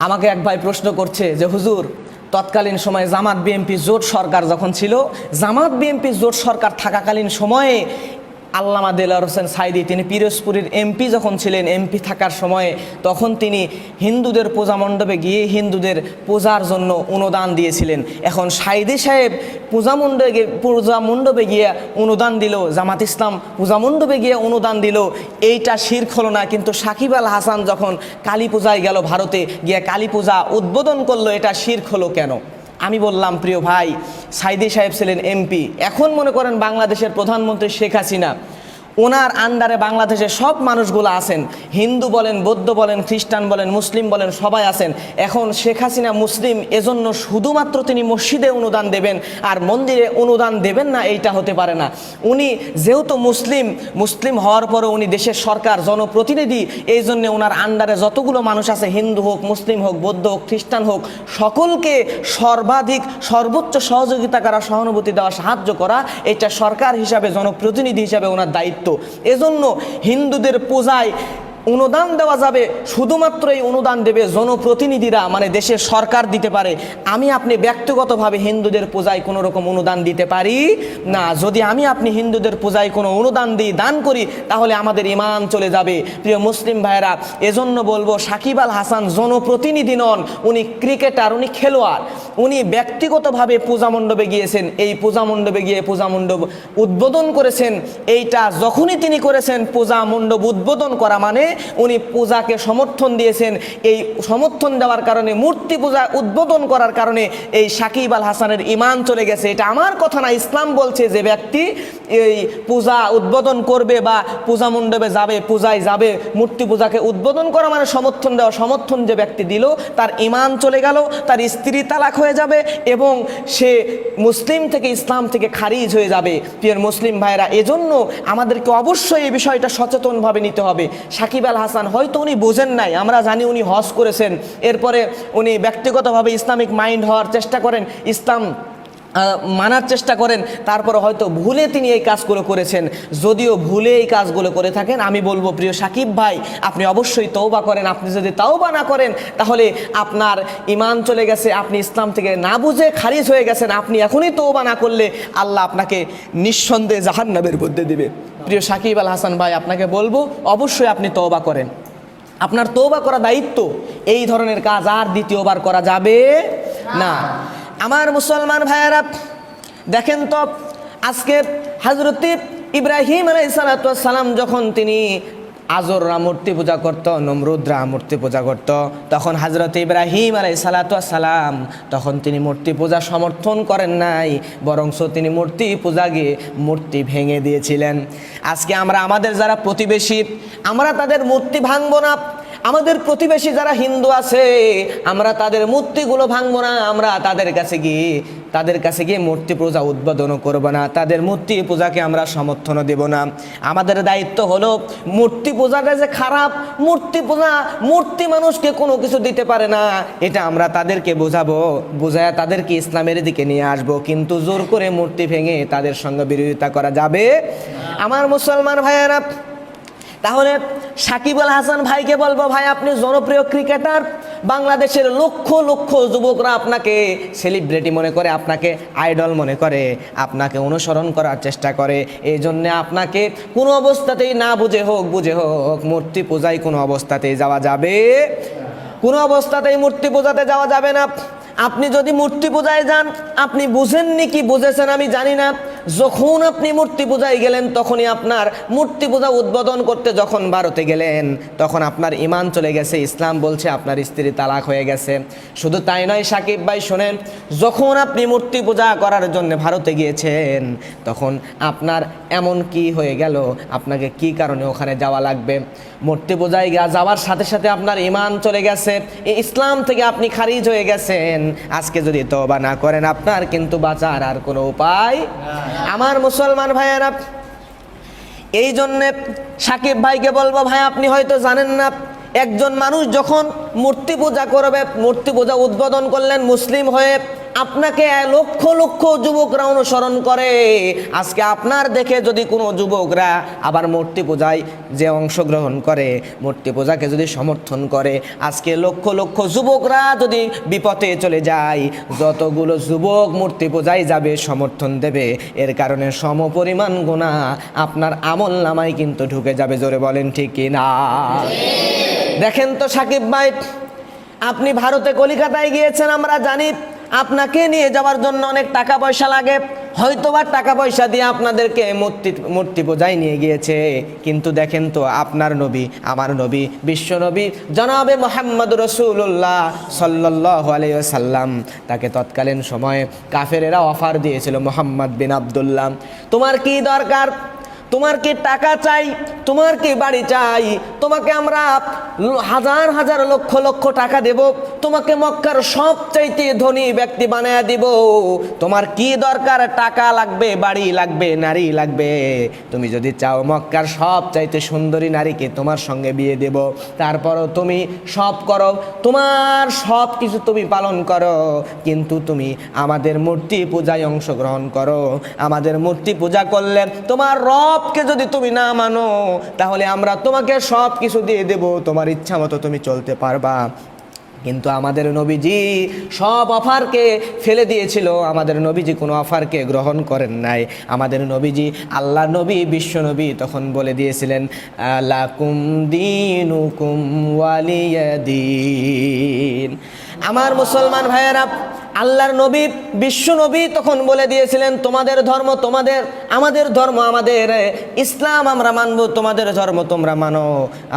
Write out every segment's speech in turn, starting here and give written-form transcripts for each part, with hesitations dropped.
আমাকে এক ভাই প্রশ্ন করছে যে হুজুর, তৎকালীন সময়ে জামাত বিএনপি জোট সরকার যখন ছিল, জামাত বিএনপি জোট সরকার থাকাকালীন সময়ে আল্লামা দেলোয়ার হোসেন সাঈদী তিনি পিরোজপুরের এমপি যখন ছিলেন, এমপি থাকার সময়ে তখন তিনি হিন্দুদের পূজা মণ্ডপে গিয়ে হিন্দুদের পূজার জন্য অনুদান দিয়েছিলেন। এখন সাঈদী সাহেব পূজা মণ্ডপে গিয়ে অনুদান দিল, জামাত ইসলাম পূজা মণ্ডপে গিয়ে অনুদান দিল, এইটা শিরক হলো না। কিন্তু সাকিব আল হাসান যখন কালী পূজায় গেল, ভারতে গিয়ে কালী পূজা উদ্বোধন করলো, এটা শিরক হলো কেন? আমি বললাম, প্রিয় ভাই, সাঈদী সাহেব ছিলেন এমপি। এখন মনে করেন বাংলাদেশের প্রধানমন্ত্রী শেখ হাসিনা, ওনার আন্ডারে বাংলাদেশের সব মানুষগুলো আছেন, হিন্দু বলেন, বৌদ্ধ বলেন, খ্রিস্টান বলেন, মুসলিম বলেন, সবাই আছেন। এখন শেখ হাসিনা মুসলিম, এজন্য শুধুমাত্র তিনি মসজিদে অনুদান দেবেন আর মন্দিরে অনুদান দেবেন না, এইটা হতে পারে না। উনি যেহেতু মুসলিম হওয়ার পরে উনি দেশের সরকার, জনপ্রতিনিধি, এই জন্যে ওনার আন্ডারে যতগুলো মানুষ আছে, হিন্দু হোক, মুসলিম হোক, বৌদ্ধ হোক, খ্রিস্টান হোক, সকলকে সর্বোচ্চ সহযোগিতা করা, সহানুভূতি দেওয়া, সাহায্য করা, এটা সরকার হিসাবে, জনপ্রতিনিধি হিসাবে ওনার দায়িত্ব। এজন্য হিন্দুদের পূজায় অনুদান দেওয়া যাবে, শুধুমাত্র এই অনুদান দেবে জনপ্রতিনিধিরা, মানে দেশের সরকার দিতে পারে। আমি আপনি ব্যক্তিগতভাবে হিন্দুদের পূজায় কোনো রকম অনুদান দিতে পারি না। যদি আমি আপনি হিন্দুদের পূজায় কোনো অনুদান দিই, দান করি, তাহলে আমাদের ঈমান চলে যাবে। প্রিয় মুসলিম ভাইরা, এজন্য বলবো, সাকিব আল হাসান জনপ্রতিনিধি নন, উনি ক্রিকেটার, উনি খেলোয়াড়। উনি ব্যক্তিগতভাবে পূজা মণ্ডপে গিয়েছেন, এই পূজা মণ্ডপে গিয়ে পূজা মণ্ডপ উদ্বোধন করেছেন। এইটা যখনই তিনি করেছেন, পূজা মণ্ডপ উদ্বোধন করা মানে উনি পূজাকে সমর্থন দিয়েছেন। এই সমর্থন দেওয়ার কারণে, মূর্তি পূজা উদ্বোধন করার কারণে এই সাকিব আল হাসানের ঈমান চলে গেছে। এটা আমার কথা না, ইসলাম বলছে যে ব্যক্তি এই পূজা উদ্বোধন করবে বা পূজা মণ্ডপে যাবে, পূজায় যাবে, মূর্তি পূজাকে উদ্বোধন করা মানে সমর্থন দেওয়া। সমর্থন যে ব্যক্তি দিল, তার ঈমান চলে গেল, তার স্ত্রী তালাক হয়ে যাবে এবং সে মুসলিম থেকে, ইসলাম থেকে খারিজ হয়ে যাবে। প্রিয় মুসলিম ভাইরা, এজন্য আমাদেরকে অবশ্যই এই বিষয়টা সচেতনভাবে নিতে হবে। সাকিব আল হাসান হয়তো উনি বোঝেন নাই, আমরা জানি উনি হজ করেছেন, এরপরে উনি ব্যক্তিগতভাবে ইসলামিক মাইন্ড হওয়ার চেষ্টা করেন, ইসলাম মানার চেষ্টা করেন, তারপরে হয়তো ভুলে তিনি এই কাজগুলো করেছেন। যদিও ভুলে এই কাজগুলো করে থাকেন, আমি বলবো, প্রিয় সাকিব ভাই, আপনি অবশ্যই তওবা করেন। আপনি যদি তওবা না করেন, তাহলে আপনার ঈমান চলে গেছে, আপনি ইসলাম থেকে না বুঝে খারিজ হয়ে গেছেন। আপনি এখনই তওবা না করলে আল্লাহ আপনাকে নিঃসন্দেহে জাহান্নামের মধ্যে দিবে। প্রিয় সাকিব আল হাসান ভাই, আপনাকে বলবো, অবশ্যই আপনি তওবা করেন। আপনার তওবা করা দায়িত্ব। এই ধরনের কাজ আর দ্বিতীয়বার করা যাবে না। আমার মুসলমান ভাইয়েরা, দেখেন তো, আজকে হযরত ইব্রাহিম আলাইহিস সালাম যখন তিনি আজররা মূর্তি পূজা করত, নমরুদরা মূর্তি পূজা করত, তখন হযরত ইব্রাহিম আলাইহিস সালাম তখন তিনি মূর্তি পূজা সমর্থন করেন নাই, বরঞ্চ তিনি মূর্তি পূজা গিয়ে মূর্তি ভেঙে দিয়েছিলেন। আজকে আমরা আমাদের যারা প্রতিবেশী, আমরা তাদের মূর্তি ভাঙবো না। আমাদের প্রতিবেশী যারা হিন্দু আছে, আমরা তাদের মূর্তিগুলো ভাঙবো না। আমরা তাদের কাছে গিয়ে মূর্তি পূজা উদ্বোধন করব না, তাদের মূর্তি পূজাকে আমরা সমর্থনও দেব না। আমাদের দায়িত্ব হলো, মূর্তি পূজাটা যে খারাপ, মূর্তি মানুষকে কোনো কিছু দিতে পারে না, এটা আমরা তাদেরকে বোঝাবো, বোঝায় তাদেরকে ইসলামের দিকে নিয়ে আসবো। কিন্তু জোর করে মূর্তি ভেঙে তাদের সঙ্গে বিরোধিতা করা যাবে। আমার মুসলমান ভাইয়েরা, তাহলে সাকিব আল হাসান ভাইকে বলবো, ভাই, আপনি জনপ্রিয় ক্রিকেটার, বাংলাদেশের লক্ষ লক্ষ যুবকরা আপনাকে সেলিব্রিটি মনে করে, আপনাকে আইডল মনে করে, আপনাকে অনুসরণ করার চেষ্টা করে। এই জন্যে আপনাকে কোনো অবস্থাতেই, না বুঝে হোক বুঝে হোক, মূর্তি পূজায় কোনো অবস্থাতেই যাওয়া যাবে, কোনো অবস্থাতেই মূর্তি পূজাতে যাওয়া যাবে না। আপনি যদি মূর্তি পূজায় যান, আপনি বুঝেননি কি বুঝেছেন আমি জানি না, যখন আপনি মূর্তি পূজায় গেলেন, তখনই আপনার মূর্তি পূজা উদ্বোধন করতে যখন ভারতে গেলেন, তখন আপনার ঈমান চলে গেছে। ইসলাম বলছে আপনার স্ত্রী তালাক হয়ে গেছে। শুধু তাই নয় সাকিব ভাই, শোনেন, যখন আপনি মূর্তি পূজা করার জন্য ভারতে গিয়েছেন, তখন আপনার এমন কি হয়ে গেল, আপনাকে কি কারণে ওখানে যাওয়া লাগবে? মূর্তি পূজায় যাওয়ার সাথে সাথে আপনার ঈমান চলে গেছে, ইসলাম থেকে আপনি খারিজ হয়ে গেছেন। আজকে যদি তওবা না করেন, আপনার কিন্তু বাঁচার আর কোনো উপায়। আমার মুসলমান ভাইয়েরা, এই জন্যে সাকিব ভাইকে বলবো, ভাই, আপনি হয়তো জানেন না, একজন মানুষ যখন মূর্তি পূজা করবে, মূর্তি পূজা উদ্বোধন করলেন মুসলিম হয়ে, আপনাকে লক্ষ লক্ষ যুবকরা অনুসরণ করে। আজকে আপনার দেখে যদি কোনো যুবকরা আবার মূর্তি পূজায় যে অংশগ্রহণ করে, মূর্তি পূজাকে যদি সমর্থন করে, আজকে লক্ষ লক্ষ যুবকরা যদি বিপথে চলে যায়, যতগুলো যুবক মূর্তি পূজায় যাবে, সমর্থন দেবে, এর কারণে সমপরিমাণ গুনাহ আপনার আমল নামায় কিন্তু ঢুকে যাবে। জোরে বলেন ঠিক কি না? দেখেন তো সাকিব ভাই, আপনি ভারতে কলিকাতায় গিয়েছেন, আমরা জানি আপনাকে নিয়ে যাওয়ার জন্য অনেক টাকা পয়সা লাগে, হয়তোবা টাকা পয়সা দিয়ে আপনাদেরকে মূর্তি পূজায় নিয়ে গিয়েছে। কিন্তু দেখেন তো আপনার নবী, আমার নবী, বিশ্ব নবী জনাবে মুহাম্মদ রাসূলুল্লাহ সাল্লাল্লাহু আলাইহি ওয়াসাল্লাম, তাকে তৎকালীন সময়ে কাফেরেরা অফার দিয়েছিল, মুহাম্মদ বিন আব্দুল্লাহ, তোমার কি দরকার? তোমার কি টাকা চাই? তোমার কি বাড়ি চাই? তোমাকে আমরা হাজার হাজার লক্ষ লক্ষ টাকা দেব, তোমাকে মক্কার সবচাইতে ধনী ব্যক্তি বানায়া দিব। তোমার কি দরকার? টাকা লাগবে, বাড়ি লাগবে, নারী লাগবে। তুমি যদি চাও মক্কার সবচাইতে সুন্দরী নারীকে তোমার সঙ্গে বিয়ে দেব, তারপরও তুমি সব করো, তোমার সব কিছু তুমি পালন করো, কিন্তু তুমি আমাদের মূর্তি পূজায় অংশগ্রহণ করো। আমাদের মূর্তি পূজা করলে তোমার রবকে যদি তুমি না মানো, তাহলে আমরা তোমাকে সব কিছু দিয়ে দেব, তোমার ইচ্ছা মতো তুমি চলতে পারবা। কিন্তু আমাদের নবীজি সব অফারকে ফেলে দিয়েছিল, আমাদের নবীজি কোনো অফারকে গ্রহণ করেন নাই। আমাদের নবীজি, আল্লাহ নবী, বিশ্ব নবী তখন বলে দিয়েছিলেন, লাকুম দীনুকুম ওয়ালিয়াদিন। আমার মুসলমান ভাইয়েরা, আল্লাহর নবী, বিশ্ব নবী তখন বলে দিয়েছিলেন, তোমাদের ধর্ম তোমাদের, আমাদের ধর্ম আমাদের, ইসলাম আমরা মানবো, তোমাদের ধর্ম তোমরা মানো,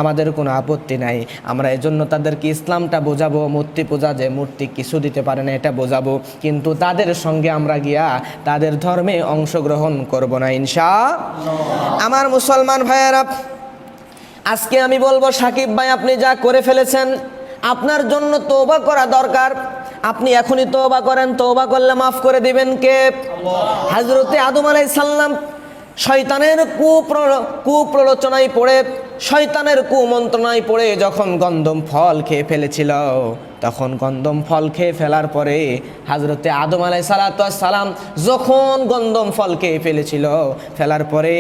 আমাদের কোনো আপত্তি নাই। আমরা এজন্য তাদেরকে ইসলামটা বোঝাবো, মূর্তি পূজা যে মূর্তি কিছু দিতে পারে না এটা বোঝাবো, কিন্তু তাদের সঙ্গে আমরা গিয়া তাদের ধর্মে অংশগ্রহণ করব না ইনশাআল্লাহ। আমার মুসলমান ভাইয়েরা, আজকে আমি বলবো, সাকিব ভাই আপনি যা করে ফেলেছেন, আপনার জন্য তওবা করা দরকার। আপনি এখনই তওবা করেন, তওবা করলে মাফ করে দিবেন কে? হযরতে আদম আলাইহিস সালাম শয়তানের কুপ্ররোচনায় পড়ে, শয়তানের কুমন্ত্রণায় পড়ে যখন গন্ধম ফল খেয়ে ফেলেছিল, তখন গন্ধম ফল খেয়ে ফেলার পরে হযরতে আদম আলাইহিস সালাম যখন গন্ধম ফল খেয়ে ফেলেছিল, ফেলার পরে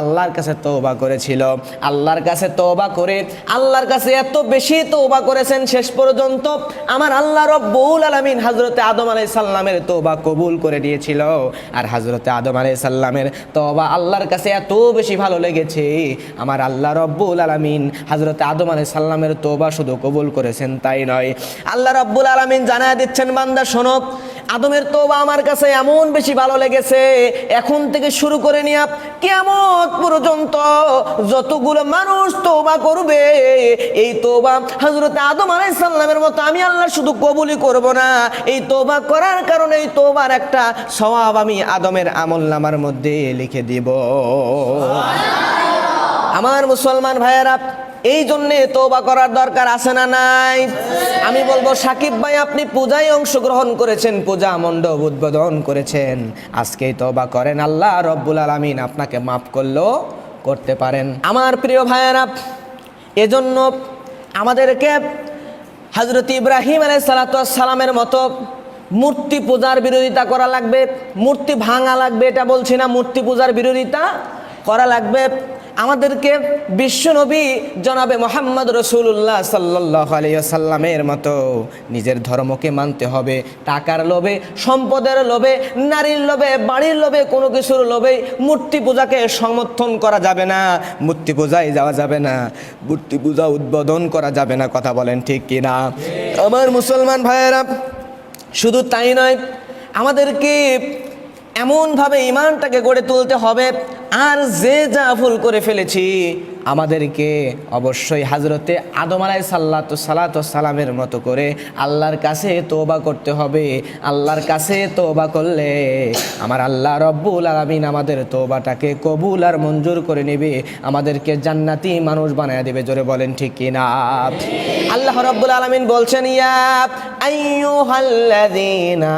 আল্লাহর কাছে তওবা করেছিল। আল্লাহর কাছে তওবা করে, আল্লাহর কাছে এত বেশি তওবা করেছেন, শেষ পর্যন্ত আমার আল্লাহ রব্বুল আলামিন হযরতে আদম আলাইহিস সালামের তওবা কবুল করে দিয়েছিল। আর হযরতে আদম আলাইহিস সালামের তওবা আল্লাহর কাছে এত বেশি ভালো লেগেছে, আমার আল্লাহ রব্বুল আলামিন হযরতে আদম আলাইহিস সালামের তওবা শুধু কবুল করেছেন তাই নয়, আল্লাহ রাব্বুল আলামিন জানায় দিচ্ছেন, বান্দা শোনো, আদমের তওবা আমার কাছে এমন বেশি ভালো লেগেছে, এখন থেকে শুরু করে নিয়ে কিয়ামত পর্যন্ত যতগুলো মানুষ তওবা করবে, এই তওবা হযরত আদম আলাইহিস সালামের মতো আমি আল্লাহ শুধু কবুলই করব না, এই তওবা করার কারণে এই তওবার একটা সওয়াব আমি আদমের আমলনামার মধ্যে লিখে দিব। আমার মুসলমান ভাইয়েরা, এই জন্যে তওবা করার দরকার আছে না নাই? আমি বলবো, সাকিব ভাই আপনি পূজায় অংশগ্রহণ করেছেন, পূজা মণ্ডপ উদ্বোধন করেছেন, আজকেই তওবা করেন, আল্লাহ রব্বুল আলামিন আপনাকে মাফ করলেও করতে পারেন। আমার প্রিয় ভাইয়েরা, এজন্য আমাদেরকে হযরত ইব্রাহিম আলাইহিস সালামের মতো মূর্তি পূজার বিরোধিতা করা লাগবে, মূর্তি ভাঙা লাগবে, এটা বলছি না, মূর্তি পূজার বিরোধিতা করা লাগবে। আমাদেরকে বিশ্বনবী জনাবে মুহাম্মদ রাসূলুল্লাহ সাল্লাল্লাহু আলাইহি ওয়াসাল্লামের মতো নিজের ধর্মকে মানতে হবে। টাকার লোভে, সম্পদের লোভে, নারীর লোভে, বাড়ির লোভে, কোনো কিছুর লোভে মূর্তি পূজাকে সমর্থন করা যাবে না, মূর্তি পূজায় যাওয়া যাবে না, মূর্তি পূজা উদ্বোধন করা যাবে না। কথা বলেন ঠিক কিনা? আমার মুসলমান ভাইয়েরা, শুধু তাই নয়, আমাদেরকে এমনভাবে ঈমানটাকে গড়ে তুলতে হবে, আর যে যা ভুল করে ফেলেছি আমাদেরকে অবশ্যই হযরতে আদম আলাইহিস সালামের মতো করে আল্লাহর কাছে তওবা করতে হবে। আল্লাহর কাছে তওবা করলে আমার আল্লাহ রব্বুল আলামিন আমাদের তওবাটাকে কবুল আর মঞ্জুর করে নেবে, আমাদেরকে জান্নাতি মানুষ বানায় দেবে। জোরে বলেন ঠিক কিনা? আল্লাহ রাব্বুল আলামিন বলছেন ইয়া আইয়ুহাল্লাযীনা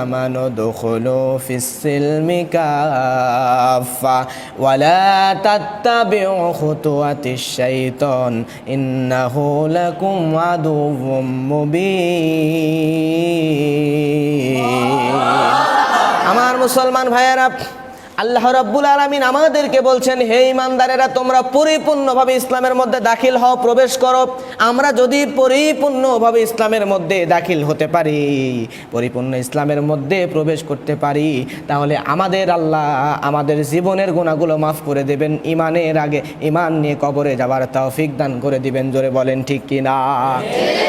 আমানু দুখুলু ফিস-সিলমি কাফা ওয়া লা তাত্তাবিউ খুতুওয়াতিশ শাইতান ইন্নাহু লাকুম আদুউম মুবিন। আমার মুসলমান ভাইয়েরা, আল্লাহ রাব্বুল আলামিন আমাদেরকে বলছেন হে ঈমানদারেরা, তোমরা পরিপূর্ণভাবে ইসলামের মধ্যে দাখিল হও, প্রবেশ করো। আমরা যদি পরিপূর্ণভাবে ইসলামের মধ্যে দাখিল হতে পারি, পরিপূর্ণ ইসলামের মধ্যে প্রবেশ করতে পারি, তাহলে আমাদের আল্লাহ আমাদের জীবনের গুনাহগুলো মাফ করে দেবেন। ঈমানের আগে ঈমান নিয়ে কবরে যাবার তৌফিক দান করে দিবেন। জোরে বলেন ঠিক কি না?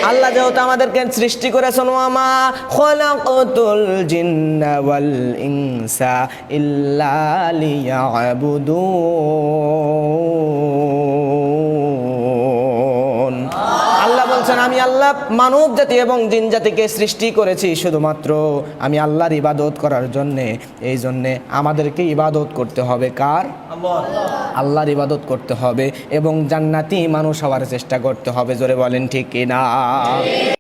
আল্লাহ যেহেতু আমাদেরকে সৃষ্টি করেছেন, ওয়ামা খলাকতুল জিন্না ওয়াল ইনসা ইল্লা লিয়াবুদুন। আল্লাহ বলছেন আমি আল্লাহ মানব জাতি এবং জিন জাতিকে সৃষ্টি করেছি শুধুমাত্র আমি আল্লাহর ইবাদত করার জন্যে। এই জন্যে আমাদেরকে ইবাদত করতে হবে কার? আল্লাহর ইবাদত করতে হবে এবং জান্নাতি মানুষ হওয়ার চেষ্টা করতে হবে। জোরে বলেন ঠিক কিনা?